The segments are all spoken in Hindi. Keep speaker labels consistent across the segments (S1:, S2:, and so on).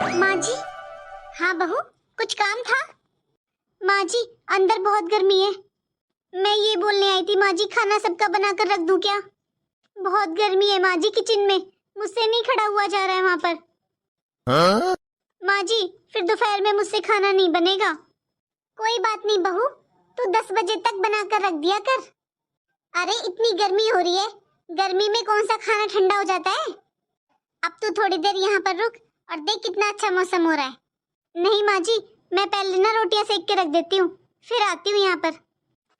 S1: माँ जी। हाँ बहू, कुछ काम था? माँ जी, अंदर बहुत गर्मी है। मैं ये बोलने आई थी माँ जी, खाना सबका बना कर रख दूं क्या? बहुत गर्मी है माँ जी किचन में, मुझसे नहीं खड़ा हुआ जा रहा है वहाँ पर। हाँ? माँ जी, फिर दोपहर में मुझसे खाना नहीं बनेगा। कोई बात नहीं बहू, तू 10 बजे तक बना कर रख दिया कर। अरे इतनी गर्मी हो रही है, गर्मी में कौन सा खाना ठंडा हो जाता है। अब तू थोड़ी देर यहाँ पर रुक और देख कितना अच्छा मौसम हो रहा है। नहीं माँ जी, मैं पहले ना रोटियां सेक के रख देती हूँ, फिर आती हूँ यहाँ पर।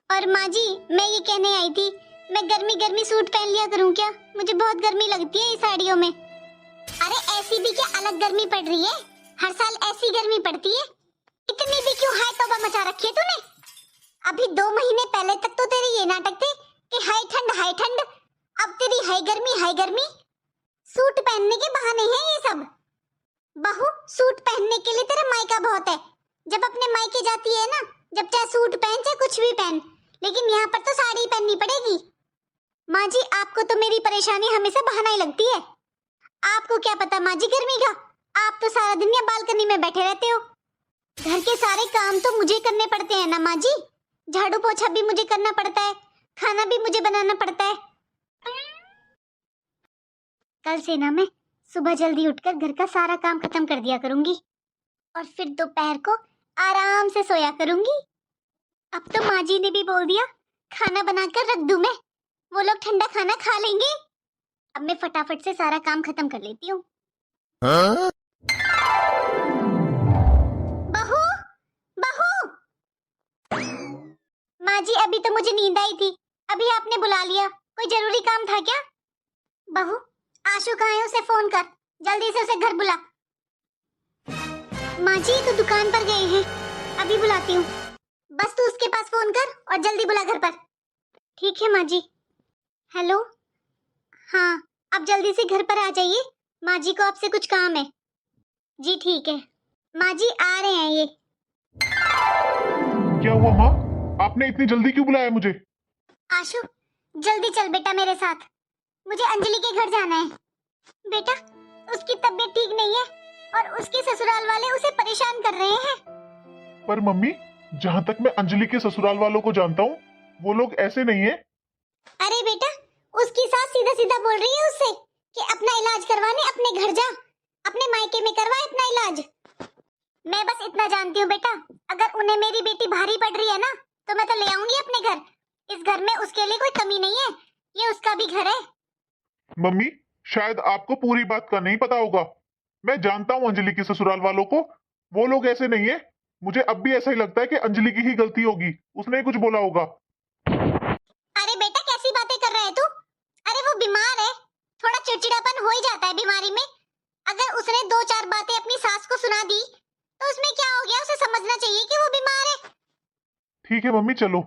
S1: और माँ जी, मैं ये कहने आई थी, मैं गर्मी गर्मी सूट पहन लिया करूँ क्या? मुझे बहुत गर्मी लगती है इस साड़ियों में। अरे ऐसी भी क्या अलग गर्मी पड़ रही है? हर साल ऐसी गर्मी पड़ती है। इतनी भी क्यों हाय तौबा मचा रखी है तूने? अभी 2 महीने पहले तक तो तेरे ये नाटक थे कि हाय ठंड हाय ठंड, अब तेरी हाय गर्मी हाय गर्मी। सूट पहनने के बहाने हैं ये सब। बहू, सूट पहनने के लिए तेरा मायका बहुत है। जब अपने मायके जाती है ना, जब चाहे सूट पहन चाहे कुछ भी पहन, लेकिन यहाँ पर तो साड़ी पहननी पड़ेगी। माँ जी, आपको तो मेरी परेशानी हमेशा बहाना ही लगती है। आपको क्या पता माँ जी गर्मी का? आप तो सारा दिन या बालकनी में बैठे रहते हो। घर के सारे काम तो मुझे करने पड़ते हैं ना माँ जी। झाड़ू पोछा भी मुझे करना पड़ता है, खाना भी मुझे बनाना पड़ता है। कल से ना मैं सुबह जल्दी उठकर घर का सारा काम खत्म कर दिया करूंगी और फिर दोपहर को आराम से सोया करूंगी। अब तो माँ जी ने भी बोल दिया खाना बनाकर रख दूं मैं, वो लोग ठंडा खाना खा लेंगे। अब मैं फटाफट से सारा काम खत्म कर लेती हूँ। हाँ? बहू, बहू। माँ जी, अभी तो मुझे नींद आई थी, अभी आपने बुला लिया, कोई जरूरी काम था क्या? बहू, आशु कहाँ है? उसे फोन कर, जल्दी से उसे घर बुला। माँ जी तो दुकान पर गए हैं, अभी बुलाती हूँ। बस तू उसके पास फोन कर और जल्दी बुला घर पर। ठीक है माँ जी। हेलो, हाँ आप जल्दी से घर पर आ जाइए, माँ जी को आपसे कुछ काम है। जी ठीक है माँ जी, आ रहे हैं ये।
S2: क्या हुआ माँ? आपने इतनी जल्दी क्यों बुलाया मुझे?
S1: आशु, जल्दी चल बेटा मेरे साथ, मुझे अंजलि के घर जाना है। बेटा, उसकी तबीयत ठीक नहीं है और उसके ससुराल वाले उसे परेशान कर रहे हैं।
S2: पर मम्मी, जहाँ तक मैं अंजलि के ससुराल वालों को जानता हूँ, वो लोग ऐसे नहीं है।
S1: अरे बेटा, उसकी सास सीधा सीधा बोल रही है उससे कि अपना इलाज करवाने अपने घर जा, अपने मायके में करवा अपना इलाज। मैं बस इतना जानती हूँ बेटा, अगर उन्हें मेरी बेटी भारी पड़ रही है ना, तो मैं तो ले आऊंगी अपने घर। इस घर में उसके लिए कोई कमी नहीं है, ये उसका भी घर है।
S2: मम्मी, शायद आपको पूरी बात का नहीं पता होगा। मैं जानता हूँ अंजलि के ससुराल वालों को, वो लोग ऐसे नहीं है। मुझे अब भी ऐसा ही लगता है कि अंजलि की ही गलती होगी, उसने ही कुछ बोला होगा।
S1: अरे बेटा, कैसी बातें कर रहा है तू? अरे वो बीमार है, थोड़ा चिड़चिड़ापन हो ही जाता है बीमारी में। अगर उसने 2-4 बातें अपनी सास को सुना दी तो उसमें क्या हो गया? उसे समझना चाहिए कि वो बीमार है।
S2: ठीक है मम्मी, चलो,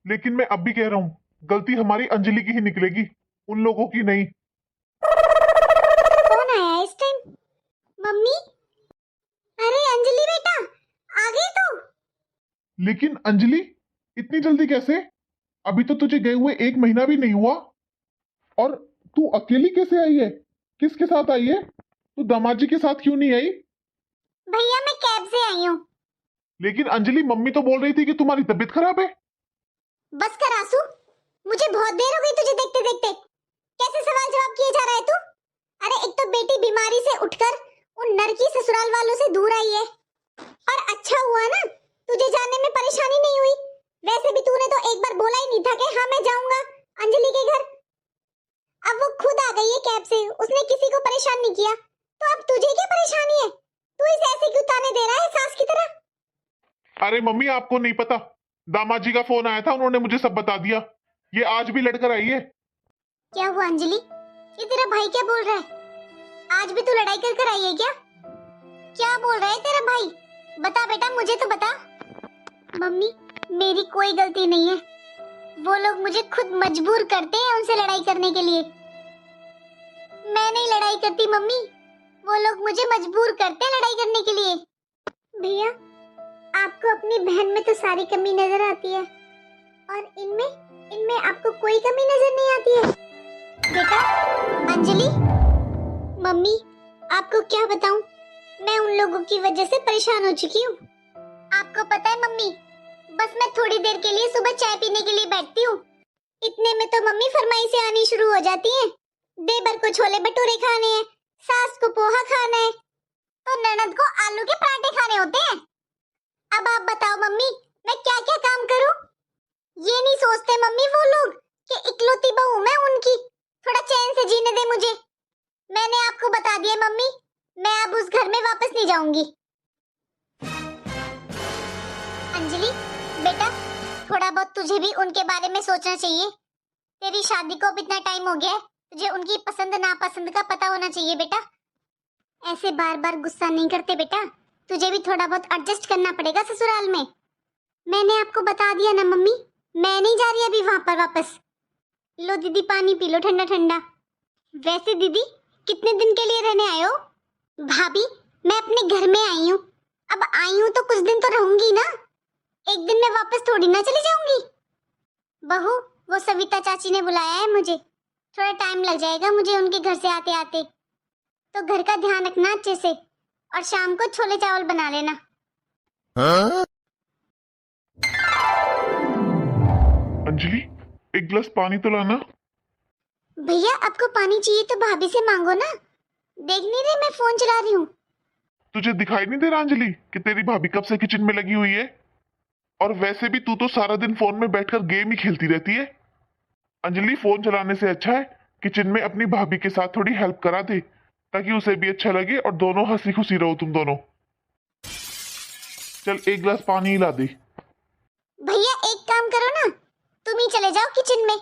S2: लेकिन मैं अब भी कह रहा हूँ, गलती हमारी अंजलि की ही निकलेगी, उन लोगों की नहीं।
S1: कौन आया है इस टाइम? मम्मी? अरे अंजलि बेटा, आ गई तू?
S2: लेकिन अंजलि, इतनी जल्दी कैसे? अभी तो तुझे गए हुए 1 महीना भी नहीं हुआ, और तू अकेली कैसे आई है? किसके साथ आई है? तू दामाद जी के साथ क्यों नहीं आई?
S1: भैया मैं कैब से आई हूँ।
S2: लेकिन अंजलि, मम्मी तो बोल रही थी कि तुम्हारी तबीयत खराब है।
S1: बस कर आंसू, मुझे बहुत देर हो गई तुझे देखते देखते। कैसे सवाल जवाब किए जा रहा है तू? अरे एक तो बेटी बीमारी से उठकर उन नरकी ससुराल वालों से दूर आई है, और अच्छा हुआ ना तुझे जाने में परेशानी नहीं हुई। वैसे भी तूने तो एक बार बोला ही नहीं था कि हाँ मैं जाऊंगा अंजलि के घर। अब वो खुद आ गई है कैब से, उसने किसी को परेशान नहीं किया, तो अब तुझे क्या परेशानी है? तू इसे ऐसे क्यों ताने दे रहा है सास की तरह?
S2: अरे मम्मी, आपको नहीं पता, दामाद जी का फोन आया था, उन्होंने मुझे सब बता दिया। ये आज भी लड़कर आई है।
S1: क्या हुआ अंजलि? ये तेरा भाई क्या बोल रहा है? आज भी तू लड़ाई कर कर आई है क्या? क्या बोल रहा है तेरा भाई? बता बेटा, मुझे तो बता। मम्मी, मेरी कोई गलती नहीं है, वो लोग मुझे खुद मजबूर करते हैं उनसे लड़ाई करने के लिए। मैं नहीं लड़ाई करती मम्मी, वो लोग मुझे मजबूर करते हैं लड़ाई करने के लिए। भैया, आपको अपनी बहन में तो सारी कमी नजर आती है, और इनमें इनमें आपको कोई कमी नजर नहीं आती है। बेटा, अंजलि, मम्मी आपको क्या बताऊं, मैं उन लोगों की वजह से परेशान हो चुकी हूँ। आपको पता है मम्मी, बस मैं थोड़ी देर के लिए सुबह चाय पीने के लिए बैठती हूँ, इतने में तो मम्मी फरमाइशें आनी शुरू हो जाती हैं। देवर को छोले भटूरे खाने हैं, सास को पोहा खाना है, तो ननद को आलू के पराठे खाने होते हैं। अब आप बताओ मम्मी, मैं क्या क्या काम करूँ? ये नहीं सोचते मम्मी वो लोग कि इकलौती बहू मैं उनकी, थोड़ा चैन से जीने दे मुझे। मैंने आपको बता दिया मम्मी, मैं अब उस घर में वापस नहीं जाऊंगी। अंजलि बेटा, थोड़ा बहुत तुझे भी उनके बारे में सोचना चाहिए। तेरी शादी को अब इतना टाइम हो गया है, तुझे उनकी पसंद नापसंद का पता होना चाहिए बेटा। ऐसे बार बार गुस्सा नहीं करते बेटा, तुझे भी थोड़ा बहुत एडजस्ट करना पड़ेगा ससुराल में। मैंने आपको बता दिया ना मम्मी, मैं नहीं जा रही अभी वहां पर वापस। लो दीदी पानी पी लो ठंडा ठंडा। वैसे दीदी कितने दिन के लिए रहने आए हो? भाभी मैं अपने घर में आई हूँ, अब आई हूँ तो कुछ दिन तो रहूंगी ना, एक दिन में वापस थोड़ी ना चली जाऊंगी। बहू वो सविता चाची ने बुलाया है मुझे, थोड़ा टाइम लग जाएगा मुझे उनके घर से आते आते, तो घर का ध्यान रखना अच्छे से, और शाम को छोले चावल बना लेना।
S2: अंजलि एक गिलास पानी तो लाना।
S1: भैया आपको पानी चाहिए तो भाभी से मांगो ना, देख नहीं रहे मैं फोन चला रही हूँ।
S2: तुझे दिखाई नहीं दे रहा अंजलि कि तेरी भाभी कब से किचन में लगी हुई है? और वैसे भी तू तो सारा दिन फोन में बैठकर गेम ही खेलती रहती है। अंजलि फोन चलाने से अच्छा है किचन में अपनी भाभी के साथ थोड़ी हेल्प करा दे, ताकि उसे भी अच्छा लगे और दोनों हंसी खुशी रहो तुम दोनों। चल एक गिलास पानी ही ला दे।
S1: भैया एक काम करो ना, तुम ही चले जाओ किचन में,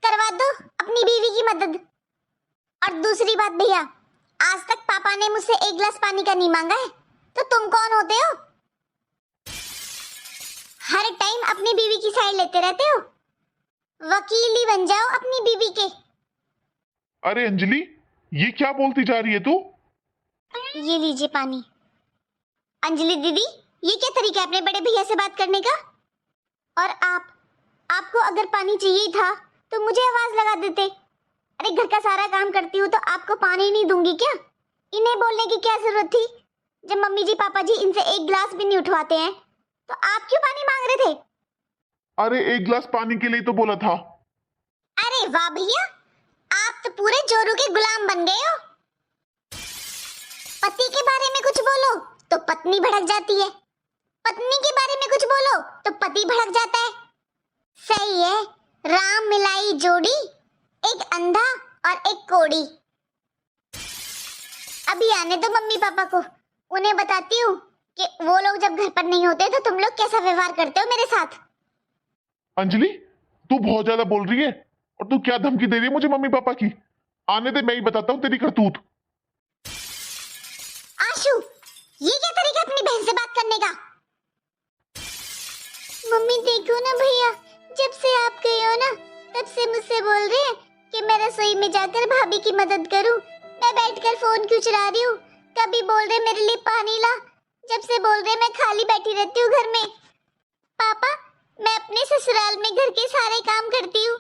S1: करवा दो अपनी बीवी की मदद। और दूसरी बात भैया, आज तक पापा ने मुझसे एक गिलास पानी का नहीं मांगा है, तो तुम कौन होते हो? हर टाइम अपनी बीवी की साइड लेते रहते हो, वकील ही बन जाओ अपनी बीवी के।
S2: अरे अंजलि ये क्या बोलती जा रही है तू?
S1: ये लीजिए पानी। अंजलि दीदी ये क्या तरीका है अपने बड़े भैया से बात करने का? और आपको अगर पानी चाहिए था तो मुझे आवाज लगा देते। अरे घर का सारा काम करती हूँ तो आपको पानी नहीं दूंगी क्या? इन्हें बोलने की क्या जरूरत थी? जब मम्मी जी पापा जी इनसे एक गिलास भी नहीं उठवाते हैं तो आप क्यों पानी मांग रहे थे?
S2: अरे एक गिलास पानी के लिए तो बोला था।
S1: अरे वाह भैया, आप तो पूरे जोरू के गुलाम बन गए हो। पति के बारे में कुछ बोलो तो पत्नी भड़क जाती है, पत्नी के बारे में कुछ बोलो तो पति भड़क जाता है। सही है, राम मिलाई जोड़ी, एक अंधा और एक कोड़ी। अभी आने दो मम्मी पापा को, उन्हें बताती हूँ कि वो लोग जब घर पर नहीं होते तो तुम लोग कैसा व्यवहार करते हो मेरे साथ।
S2: अंजलि तू बहुत ज्यादा बोल रही है, और तू क्या धमकी दे रही है मुझे मम्मी पापा की? आने दे, मैं ही बताता हूँ तेरी करतूत।
S1: आशु ये क्या तरीका अपनी बहन से बात करने का? मम्मी देखो ना भैया, जब से आप गए हो ना तब से मुझसे बोल रहे हैं कि मैं रसोई में जाकर भाभी की मदद करूं, मैं बैठकर फोन क्यों चला रही हूँ, कभी बोल रहे मेरे लिए पानी ला, जब से बोल रहे मैं खाली बैठी रहती हूँ घर में। पापा मैं अपने ससुराल में घर के सारे काम करती हूँ,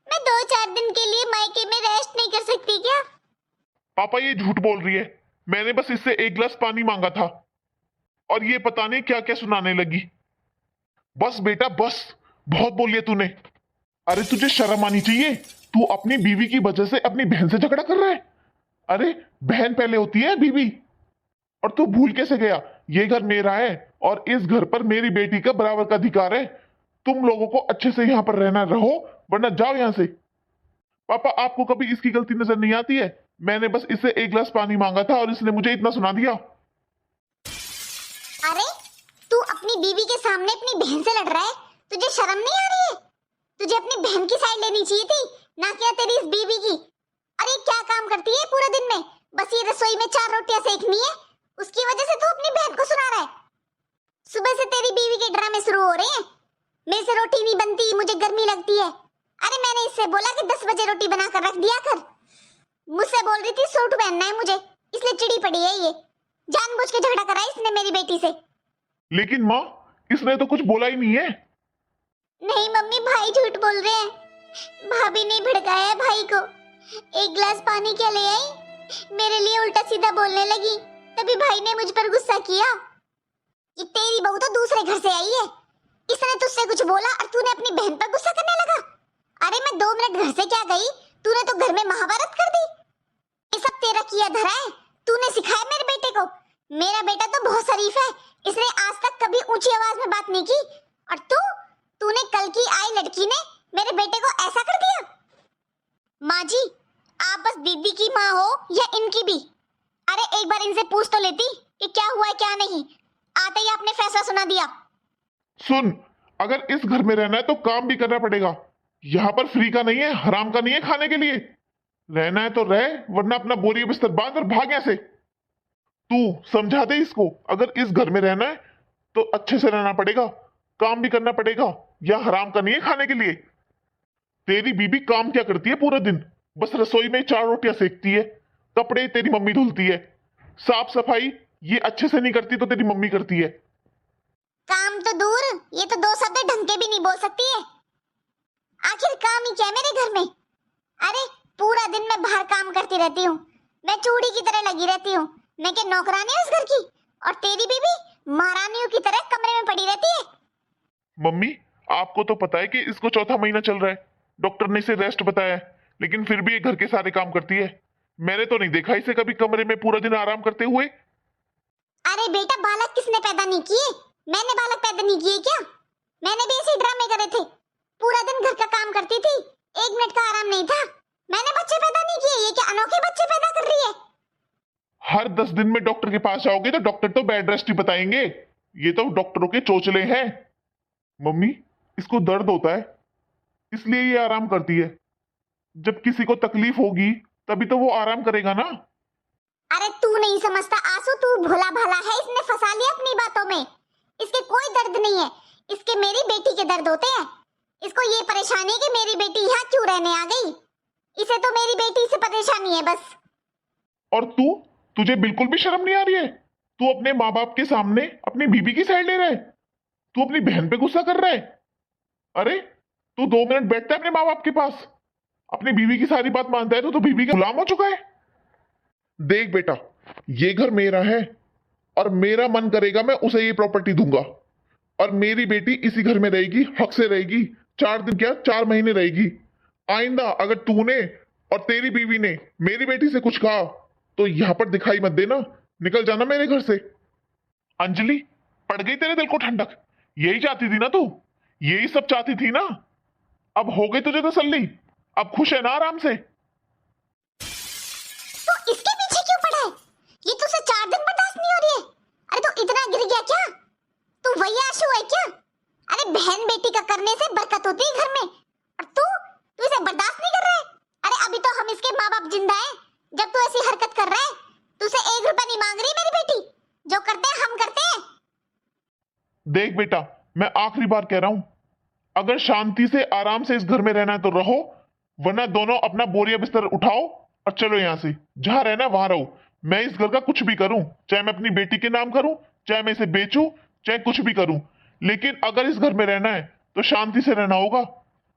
S1: मैं 2-4 दिन के लिए मायके में रेस्ट नहीं कर सकती क्या?
S2: पापा ये झूठ बोल रही है, मैंने बस इससे एक गिलास पानी मांगा था और ये पता नहीं क्या क्या सुनाने लगी। बस बेटा बस, बहुत बोल लिया तूने। अरे तुझे शर्म आनी चाहिए, तू अपनी बीवी की वजह से अपनी बहन से झगड़ा कर रहा है। अरे बहन पहले होती है बीवी। और तू भूल कैसे गया, ये घर मेरा है और इस घर पर मेरी बेटी का बराबर का अधिकार है। तुम लोगों को अच्छे से यहाँ पर रहना रहो, वरना जाओ यहाँ से। पापा आपको कभी इसकी गलती नजर नहीं आती है? मैंने बस इससे एक गिलास पानी मांगा था और इसने मुझे इतना सुना दिया।
S1: अरे तू अपनी बीवी के सामने अपनी बहन से लड़ रहा है, तुझे शर्म नहीं आ रही है? तुझे अपनी बहन की साइड लेनी चाहिए थी, ना क्या तेरी इस बीवी की। अरे क्या काम करती है पूरे दिन में? बस ये रसोई में 4 रोटियां सेकनी है, उसकी वजह से तू अपनी बहन को सुना रहा है। सुबह से तेरी बीवी के ड्रामे शुरू हो रहे हैं, मेरे से रोटी नहीं बनती, मुझे गर्मी लगती है। अरे मैंने इससे बोला कि 10 बजे रोटी बनाकर रख दिया कर, मुझसे बोल रही थी सूट पहनना है मुझे, इसलिए चिड़ी पड़ी है ये, जानबूझ के झगड़ा करा इसने मेरी बेटी से।
S2: लेकिन माँ इसने तो कुछ बोला ही नहीं है।
S1: नहीं मम्मी, भाई झूठ बोल रहे हैं, भाभी ने भड़काया है भाई को। एक गिलास पानी क्या ले आई, मेरे लिए उल्टा सीधा बोलने लगी, तब तभी भाई ने मुझ पर गुस्सा किया। ये तेरी बहू तो दूसरे घर से आई है, इसने तुझसे कुछ बोला और तूने अपनी बहन पर गुस्सा करने लगा। अरे मैं 2 मिनट घर से क्या गई, तूने तो घर में महाभारत कर दी। ये सब तेरा किया धरा है, तूने सिखाया मेरे बेटे को। मेरा बेटा तो बहुत शरीफ है, इसने आज तक कभी ऊंची आवाज में बात नहीं की। और तूने कल की आई लड़की ने मेरे बेटे को ऐसा कर दिया। माँ जी, आप बस दीदी की माँ हो या इनकी भी। अरे एक बार इनसे पूछ तो लेती कि क्या हुआ है क्या नहीं। आते ही आपने फैसला सुना दिया।
S2: सुन, अगर इस घर में रहना है तो काम भी करना पड़ेगा। यहाँ पर फ्री का नहीं है, हराम का नहीं है खाने के लिए। रहना है तो रह, वरना अपना बोरी बिस्तर बांध और भाग यहाँ से। तू समझा दे इसको, अगर इस घर में रहना है तो अच्छे से रहना पड़ेगा, काम भी करना पड़ेगा। यह हराम का नहीं है खाने के लिए। तेरी बीबी काम क्या करती है पूरा दिन? बस रसोई में 4 रोटियां सेकती है, कपड़े तेरी मम्मी धुलती है, साफ सफाई ये अच्छे से नहीं करती तो तेरी मम्मी करती है।
S1: काम तो दूर, ये तो 2 शब्द ढंग के भी नहीं बोल सकती है। आखिर काम ही क्या है मेरे घर में? अरे पूरा दिन मैं बाहर काम करती रहती हूँ, मैं चूड़ी की तरह लगी रहती हूँ। मैं क्या नौकरानी हूँ इस घर की? और तेरी बीबी महारानियों की तरह कमरे में पड़ी रहती है।
S2: मम्मी, आपको तो पता है कि इसको 4था महीना चल रहा है, डॉक्टर ने इसे रेस्ट बताया है, लेकिन फिर भी ये घर के सारे काम करती है। मैंने तो नहीं देखा इसे कभी कमरे में पूरा दिन आराम करते हुए।
S1: अरे बेटा, बालक किसने पैदा नहीं किए? मैंने बालक पैदा नहीं किए क्या? मैंने भी ऐसे ड्रामे करे थे, पूरा दिन घर का काम करती थी, 1 मिनट का आराम नहीं था। मैंने बच्चे पैदा नहीं किए, ये क्या अनोखे बच्चे पैदा कर रही है?
S2: हर 10 दिन में डॉक्टर के पास जाओगे तो डॉक्टर तो बेड रेस्ट ही बताएंगे। ये तो डॉक्टरों के चोचले हैं। मम्मी, इसको दर्द होता है इसलिए ये आराम करती है। जब किसी को तकलीफ होगी तभी तो वो आराम करेगा ना।
S1: अरे तू नहीं समझता आंसू, तू भोला भाला है, इसने फंसा लिया अपनी बातों में। इसके कोई दर्द नहीं है, इसके मेरी बेटी के दर्द होते हैं। इसको ये परेशानी है कि मेरी बेटी यहाँ क्यों रहने आ गई। इसे तो मेरी बेटी से परेशानी है बस।
S2: और तुझे बिल्कुल भी शर्म नहीं आ रही है? तू अपने माँ बाप के सामने अपनी बीबी की साइड ले रहा है, तू अपनी बहन पे गुस्सा कर रहा है। अरे तू 2 मिनट बैठता है अपने माँ बाप के पास, अपनी बीवी की सारी बात मानता है तो बीवी का गुलाम हो चुका है। देख बेटा, ये घर मेरा है और मेरा मन करेगा मैं उसे ये प्रॉपर्टी दूंगा, और मेरी बेटी इसी घर में रहेगी, हक से रहेगी। 4 दिन क्या 4 महीने रहेगी। आइंदा अगर तूने और तेरी बीवी ने मेरी बेटी से कुछ कहा तो यहां पर दिखाई मत देना, निकल जाना मेरे घर से। अंजलि, पड़ गई तेरे दिल को ठंडक? यही चाहती थी ना तू? यही सब चाहती थी ना? अब हो गई तुझे तसल्ली? अब खुश है ना आराम से?
S1: तो इसके पीछे क्यों पड़ा है? ये तुझसे 4 दिन बर्दाश्त नहीं हो रही है? अरे तो इतना गिर गया क्या? तू वही आशु है क्या? अरे बहन बेटी का करने से बरकत होती है घर में, और तू इसे बर्दाश्त नहीं कर रहा है। अरे अभी तो हम इसके माँ बाप जिंदा हैं, जब तू ऐसी हरकत कर रहा है। तुझसे 1 रुपया नहीं मांग रही मेरी बेटी, जो करते हैं हम करते हैं।
S2: देख बेटा, मैं आखिरी बार कह रहा हूं, अगर शांति से आराम से इस घर में रहना है तो रहो, वरना दोनों अपना बोरिया बिस्तर उठाओ और चलो यहां से। जहां रहना वहां रहो। मैं इस घर का कुछ भी करूं, चाहे मैं अपनी बेटी के नाम करूं, चाहे मैं इसे बेचूं, चाहे कुछ भी करूं, लेकिन अगर इस घर में रहना है तो शांति से रहना होगा।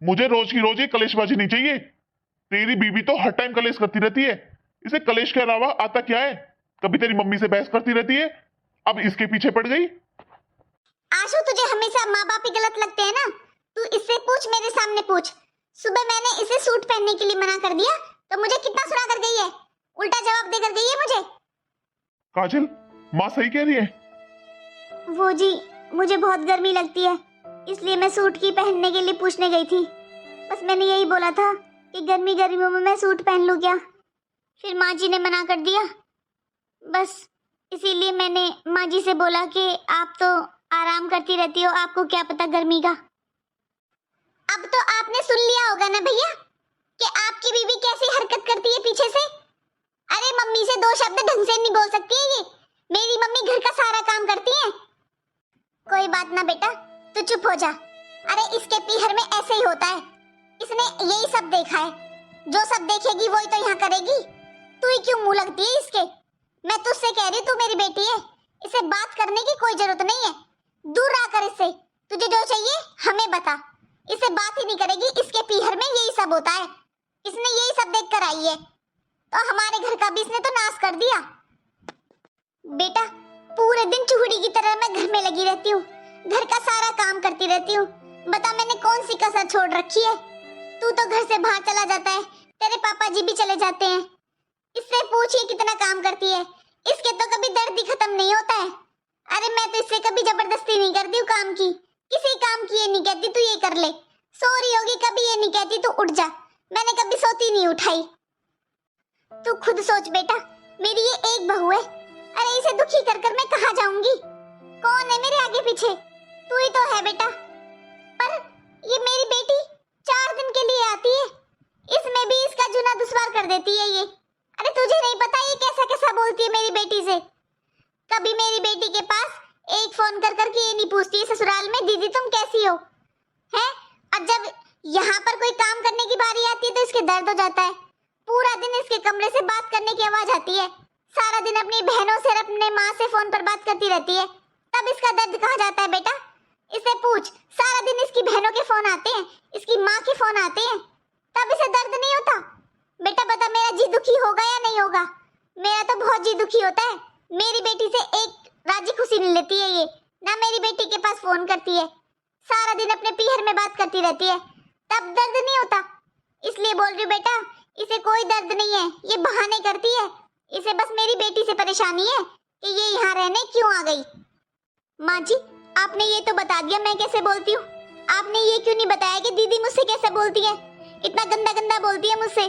S2: मुझे रोज की रोज ये कलेशबाजी नहीं चाहिए। तेरी बीबी तो हर टाइम कलेश करती रहती है, इसे कलेश के अलावा आता क्या है? कभी तेरी मम्मी से बहस करती रहती है, अब इसके पीछे पड़ गई।
S1: आशु, तुझे हमेशा माँ बाप ही गलत लगते हैं ना? तू इससे पूछ, मेरे सामने पूछ। सुबह मैंने इसे सूट पहनने के लिए मना कर दिया तो मुझे कितना सुना कर गई है, उल्टा जवाब देकर गई है मुझे।
S2: काजल, माँ सही कह रही है।
S1: वो जी, मुझे बहुत गर्मी लगती है, इसलिए मैं सूट की पहनने के लिए पूछने गई थी। बस मैंने यही बोला था कि गर्मियों में मैं सूट पहन लूं क्या। फिर माँ जी ने मना कर दिया, बस इसीलिए मैंने माँ जी से बोला कि आप तो आराम करती रहती हो, आपको क्या पता गर्मी का। अब तो आपने सुन लिया होगा ना भैया कि आपकी बीवी कैसी हरकत करती है पीछे से। अरे मम्मी से 2 शब्द ढंग से नहीं बोल सकती है ये। मेरी मम्मी घर का सारा काम करती है। कोई बात ना बेटा, तू चुप हो जा। अरे इसके पीहर में ऐसे ही होता है, इसने यही सब देखा है। जो सब देखेगी वही तो यहाँ करेगी। तू ही क्यों मुंह लगती है इसके? मैं तुझसे कह रही, तू मेरी बेटी है, इसे बात करने की कोई जरूरत नहीं है। दूर रह कर इससे। तुझे जो चाहिए हमें बता। इसे बात ही नहीं करेगी, इसके पीहर में यही सब होता है। इसने यही सब देख कर आई है, तो हमारे घर का भी इसने तो नाश कर दिया। बेटा पूरे दिन चूहड़ी की तरह मैं घर में लगी रहती हूँ, घर का सारा काम करती रहती हूँ। बता मैंने कौन सी कसर छोड़ रखी है? तू तो घर से बाहर चला जाता है, तेरे पापा जी भी चले जाते हैं। इससे पूछिए कितना काम करती है, इसके तो कभी दर्द ही खत्म नहीं होता है। अरे मैं तो इससे कभी जबरदस्ती नहीं करती हूँ काम की, किसी काम की ये नहीं कहती तू ये कर ले, सो रही होगी कभी ये नहीं कहती तू उठ जा, मैंने कभी सोती नहीं उठाई। तू खुद सोच बेटा, मेरी ये एक बहू है, अरे इसे दुखी कर कर मैं कहाँ जाऊंगी? कौन है मेरे आगे पीछे? तू ही तो है बेटा। पर ये मेरी बेटी 4 दिन के लिए आती है, इसमें भी इसका जूना दुश्वार कर देती है ये। अरे तुझे नहीं पता ये कैसा कैसा बोलती है मेरी बेटी से? कभी मेरी बेटी के पास एक फोन कर करके ये नहीं पूछती है ससुराल में दीदी तुम कैसी हो, हैं? और जब यहाँ पर कोई काम करने की बारी आती है तो इसके दर्द हो जाता है। पूरा दिन इसके कमरे से बात करने की आवाज आती है, सारा दिन अपनी बहनों से अपने माँ से फोन पर बात करती रहती है, तब इसका दर्द कहाँ जाता है बेटा? इसे पूछ, सारा दिन इसकी बहनों के फोन आते हैं, इसकी माँ के फोन आते हैं, तब इसे दर्द नहीं होता? बेटा बता मेरा जी दुखी होगा या नहीं होगा? मेरा तो बहुत जी दुखी होता है। मेरी बेटी से एक राजी खुशी नहीं लेती है ये, ना मेरी बेटी के पास फोन करती है, सारा दिन अपने पीहर में बात करती रहती है, तब दर्द नहीं होता? इसलिए बोल रही हूँ बेटा, इसे कोई दर्द नहीं है, ये बहाने करती है। इसे बस मेरी बेटी से परेशानी है कि ये यहाँ रहने क्यों आ गई। माँ जी आपने ये तो बता दिया मैं कैसे बोलती हूँ, आपने ये क्यों नहीं बताया कि दीदी मुझसे कैसे बोलती है? इतना गंदा गंदा बोलती है मुझसे।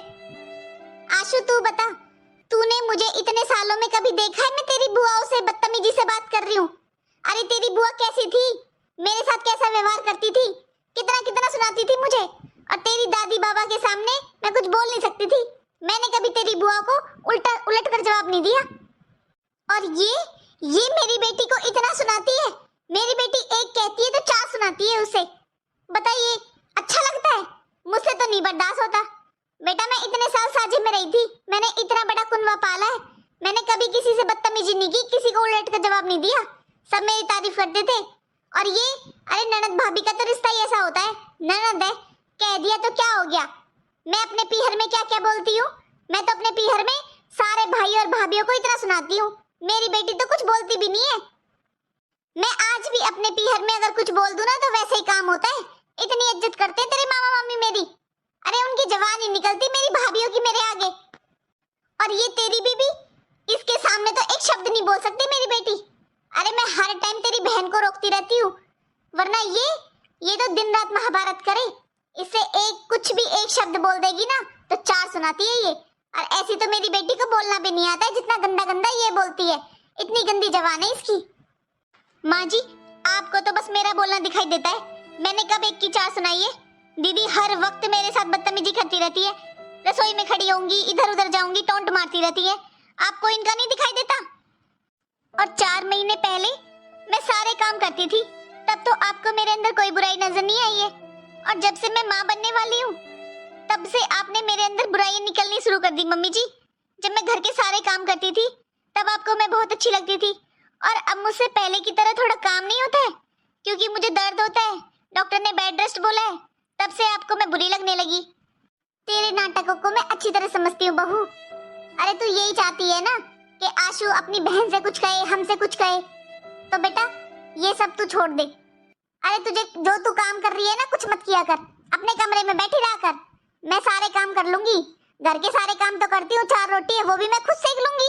S1: आशु तू बता, तूने मुझे इतने सालों में कभी देखा है मैं तेरी बुआओं से बदतमीजी से बात कर रही हूँ? अरे तेरी बुआ कैसी थी, मेरे साथ कैसा व्यवहार करती थी, कितना कितना सुनाती थी मुझे, और तेरी दादी बाबा के सामने मैं कुछ बोल नहीं सकती थी। मैंने कभी तेरी बुआ को उलट कर जवाब नहीं दिया। और ये मेरी बेटी को इतना सुनाती है, मेरी बेटी एक कहती है तो 4 सुनाती है उसे। बताइए अच्छा लगता है? मुझसे तो नहीं बर्दाश्त होता। बेटा मैं इतने साल साझे में रही थी, मैंने इतना बड़ा कुनवा पाला है, मैंने कभी किसी से बदतमीजी नहीं की, किसी को उलट कर जवाब नहीं दिया, सब मेरी तारीफ करते थे। और ये अरे ननद भाभी का तो रिश्ता ही ऐसा होता है, ननद है कह दिया तो क्या हो गया? मैं अपने पीहर में क्या क्या बोलती हूँ, मैं तो अपने पीहर में सारे भाई और भाभियों को इतना सुनाती हूँ, मेरी बेटी तो कुछ बोलती भी नहीं है। मैं आज भी अपने पीहर में अगर कुछ बोल दूं ना तो वैसे ही काम होता है, इतनी इज्जत करते हैं तेरे मामा मम्मी मेरी। अरे उनकी जबान ही निकलती मेरी भाभियों की मेरे आगे। और ये तेरी बीबी, इसके सामने तो एक शब्द नहीं बोल सकती मेरी बेटी। अरे मैं हर टाइम तेरी बहन को रोकती रहती हूँ, वरना ये तो दिन रात महाभारत करे, इससे कुछ भी एक शब्द बोल देगी ना तो 4 सुनाती है ये। और ऐसी तो मेरी बेटी को बोलना भी नहीं आता है जितना गंदा गंदा ये बोलती है, इतनी गंदी जबान है इसकी। माँ जी आपको तो बस मेरा बोलना दिखाई देता है, मैंने कब एक की 4 सुनाई है? दीदी हर वक्त मेरे साथ बदतमीजी करती रहती है, रसोई में खड़ी होंगी, इधर उधर जाऊंगी, टोंट मारती रहती है, आपको इनका नहीं दिखाई देता? और 4 महीने पहले मैं सारे काम करती थी, तब तो आपको मेरे अंदर कोई बुराई नजर नहीं आई है, और जब से मैं माँ बनने वाली हूँ तब से आपने मेरे अंदर बुराई निकलनी शुरू कर दी। मम्मी जी जब मैं घर के सारे काम करती थी तब आपको मैं बहुत अच्छी लगती थी, और अब मुझसे पहले की तरह थोड़ा काम नहीं होता है क्योंकि मुझे दर्द होता है, डॉक्टर ने बेड रेस्ट बोला है, तब से आपको मैं बुरी लगने लगी। तेरे नाटकों को मैं अच्छी तरह समझती हूँ बहू। अरे तू यही चाहती है ना कि आशु अपनी बहन से कुछ कहे, हमसे कुछ कहे, तो बेटा ये सब तू छोड़ दे। अरे तुझे जो तू काम कर रही है ना कुछ मत किया कर, अपने कमरे में बैठी रहा कर, मैं सारे काम कर लूंगी, घर के सारे काम तो करती हूँ, 4 रोटी है वो भी मैं खुद सेक लूंगी।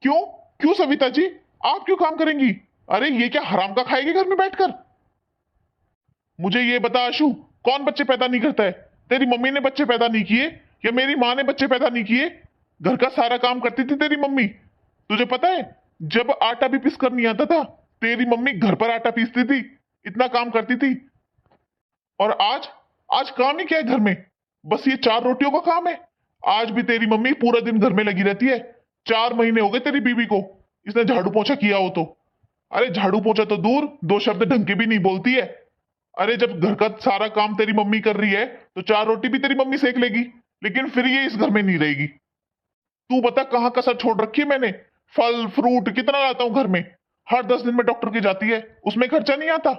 S2: क्यों क्यों सविता जी, आप क्यों काम करेंगी? अरे ये क्या हराम का खाएगी घर में बैठकर? मुझे ये बता आशु, कौन बच्चे पैदा नहीं करता है? तेरी मम्मी ने बच्चे पैदा नहीं किए या मेरी माँ ने बच्चे पैदा नहीं किए? घर का सारा काम करती थी तेरी मम्मी। तुझे पता है जब आटा भी पीस कर नहीं आता था तेरी मम्मी घर पर आटा पीसती थी, इतना काम करती थी। और आज काम ही क्या है घर में? बस ये 4 रोटियों का काम है। आज भी तेरी मम्मी पूरा दिन घर में लगी रहती है। 4 महीने हो गए तेरी बीवी को इसने झाड़ू पोछा किया हो तो। अरे झाड़ू पोछा तो दूर, 2 शब्द ढंग के भी नहीं बोलती है। अरे जब घर का सारा काम तेरी मम्मी कर रही है तो 4 रोटी भी तेरी मम्मी सेक लेगी, लेकिन फिर ये इस घर में नहीं रहेगी। तू बता कहाँ कसर छोड़ रखी है मैंने? फल फ्रूट कितना लाता हूँ घर में, हर 10 दिन में डॉक्टर की जाती है, उसमें खर्चा नहीं आता।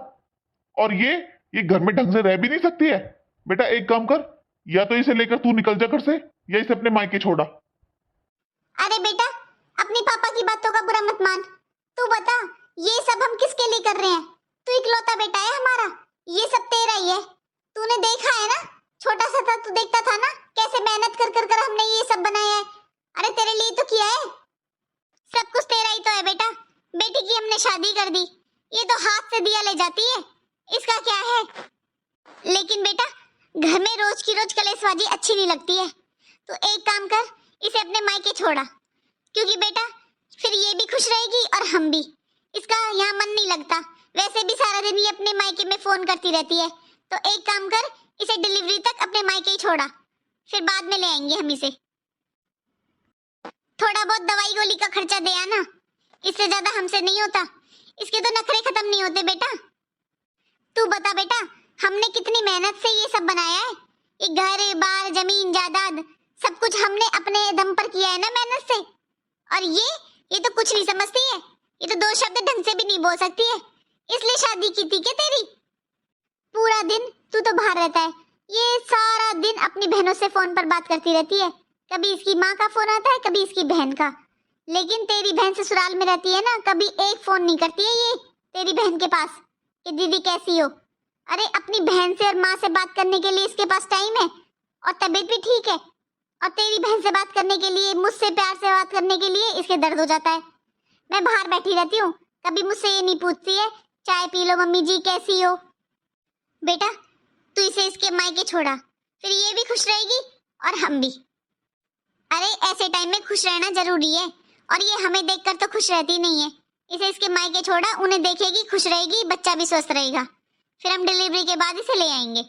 S2: और ये घर में ढंग से रह भी नहीं सकती है। बेटा एक काम कर, या तो इसे लेकर तू निकल जा घर से या इसे अपने मायके छोड़ा।
S1: अरे बेटा अब अपने पापा की बातों का बुरा मत मान। तू बता, ये सब हम किसके लिए कर रहे हैं? तू इकलौता बेटा है हमारा, ये सब तेरा ही है। तूने देखा है ना, छोटा सा था तू, देखता था ना कैसे मेहनत कर कर कर हमने ये सब बनाया है। अरे तेरे लिए तो किया है, सब कुछ तेरा ही तो है बेटा। बेटी की हमने शादी कर दी, ये तो हाथ से दिया ले जाती है, इसका क्या है? लेकिन बेटा, घर में रोज की रोज कलेशबाजी अच्छी नहीं लगती है। तो एक काम कर, इसे अपने मायके छोड़ा, क्योंकि बेटा फिर ये भी खुश रहेगी और हम भी। इसका यहाँ मन नहीं लगता, वैसे भी सारा दिन ये अपने मायके में फोन करती रहती है। तो एक काम कर, इसे डिलीवरी तक अपने मायके ही छोड़ा, फिर बाद में ले आएंगे हम इसे। थोड़ा बहुत दवाई गोली का खर्चा दे आना, इससे ज्यादा हमसे नहीं होता। इसके तो नखरे खत्म नहीं होते बेटा। तू बता बेटा, हमने कितनी मेहनत से ये सब बनाया है। ये घर बार जमीन जायदाद सब कुछ हमने अपने दम पर किया है ना, मेहनत से। और ये तो कुछ नहीं समझती है, ये तो दो शब्द ढंग से भी नहीं बोल सकती है, इसलिए शादी की थी क्या तेरी? पूरा दिन तू तो बाहर रहता है, ये सारा दिन अपनी बहनों से फोन पर बात करती रहती है। कभी इसकी माँ का फोन आता है, कभी इसकी बहन का। लेकिन तेरी बहन ससुराल में रहती है ना, कभी एक फोन नहीं करती है ये तेरी बहन के पास कि दीदी कैसी हो। अरे अपनी बहन से और माँ से बात करने के लिए इसके पास टाइम है, और तबीयत भी ठीक है। और तेरी बहन से बात करने के लिए, मुझसे प्यार से बात करने के लिए इसके दर्द हो जाता है। मैं बाहर बैठी रहती हूँ, कभी मुझसे ये नहीं पूछती है चाय पी लो मम्मी जी कैसी हो। बेटा तू इसे इसके मायके छोड़ा, फिर ये भी खुश रहेगी और हम भी। अरे ऐसे टाइम में खुश रहना जरूरी है, और ये हमें देखकर तो खुश रहती नहीं है। इसे इसके मायके छोड़ा, उन्हें देखेगी, खुश रहेगी, बच्चा भी स्वस्थ रहेगा। फिर हम डिलीवरी के बाद इसे ले आएंगे।